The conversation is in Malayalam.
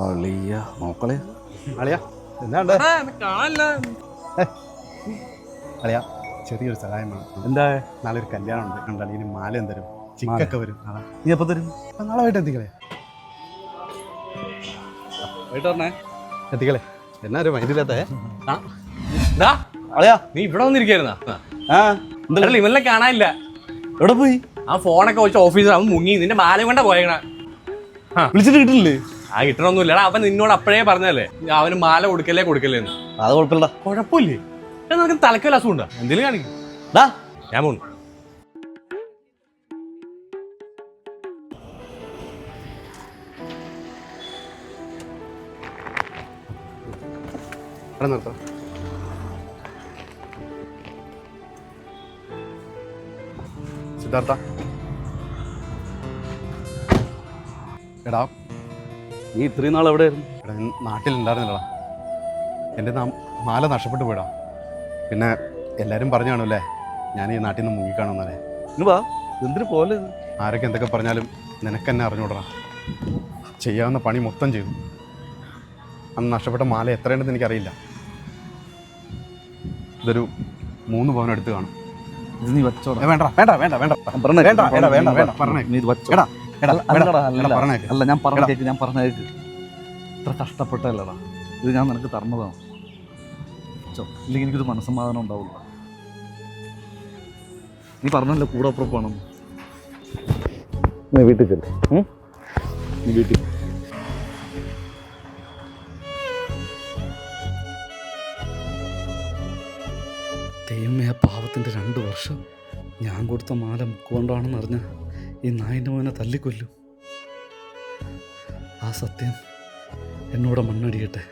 അളിയ നോക്കളെ അളിയ എന്താണ്ട് കാണാനില്ല. അളിയ ചെറിയൊരു സഹായം വേണം. എന്താ നാളെ ഒരു കല്യാണം ഉണ്ട്. കണ്ട അളിയന് മാല എന്തരും ചിക്കൊക്കെ വരും. നീ എപ്പോ തരും? നാളെ വൈകിട്ട് എത്തിക്കളെ. വൈകിട്ട് പറഞ്ഞേ എത്തിക്കളെ. എന്നാ ഒരു മൈൻഡില്ലാത്തേ. അളിയാ നീ ഇവിടെ വന്നിരിക്കായിരുന്നാ? ആ ഇവനെ കാണാനില്ല. എവിടെ പോയി? ആ ഫോണൊക്കെ വെച്ച് ഓഫീസിൽ അവൻ മുങ്ങി. നിന്റെ മാല കൊണ്ടാ പോയേക്കണ. വിളിച്ചിട്ട് കിട്ടില്ലേ? ആ കിട്ടണമൊന്നുമില്ല. അവൻ നിന്നോട് അപ്പോഴേ പറഞ്ഞല്ലേ അവന് മാല കൊടുക്കല്ലേന്ന്. അത് കുഴപ്പമില്ല. കുഴപ്പമില്ലേ? നിനക്ക് തലക്കല്ല അസുഖം ഉണ്ടോ? എന്തെങ്കിലും കാണിക്കും. ഞാൻ പോന്നു. നിർത്താം. സിദ്ധാർത്ഥ, എടാ നീ ഇത്രയും നാൾ എവിടെയായിരുന്നു? എടാ ഞാൻ നാട്ടിലുണ്ടായിരുന്നില്ലടാ. എൻ്റെ മാല നഷ്ടപ്പെട്ടു പോയിടാ. പിന്നെ എല്ലാവരും പറഞ്ഞു കാണൂല്ലേ ഞാൻ ഈ നാട്ടിൽ നിന്ന് മുങ്ങിക്കാണുന്നല്ലേ. ഇന്ന് വാ, എന്തിനു പോലെ? ആരൊക്കെ എന്തൊക്കെ പറഞ്ഞാലും നിനക്കെന്നെ അറിഞ്ഞൂടാ. ചെയ്യാവുന്ന പണി മൊത്തം ചെയ്തു. അന്ന് നഷ്ടപ്പെട്ട മാല എത്രയുണ്ടെന്ന് എനിക്കറിയില്ല. ഇതൊരു 3 പവൻ എടുത്ത് കാണും. ഇത് നീ വച്ചോടാ. വേണ്ട വേണ്ട വേണ്ട വേണ്ട അല്ല ഞാൻ പറഞ്ഞ കേക്ക്. ഇത്ര കഷ്ടപ്പെട്ടല്ലടാ. ഇത് ഞാൻ നിനക്ക് തരണതാണ്. ഇല്ലെങ്കിൽ എനിക്കൊരു മനസ്സമാധാനം ഉണ്ടാവില്ല. നീ പറഞ്ഞല്ലോ കൂടെ അപ്പുറപ്പാണെന്ന്. നീ വീട്ടിൽ ചെല്ലേ. നീ വീട്ടിൽ ദൈവമേ, ആ പാവത്തിൻ്റെ 2 വർഷം ഞാൻ കൊടുത്ത മാല മുക്കുകൊണ്ടാണെന്ന് അറിഞ്ഞ ഈ നായിൻ്റെ മോനെ തല്ലിക്കൊല്ലും. ആ സത്യം എന്നോട് മണ്ണടിയട്ടെ.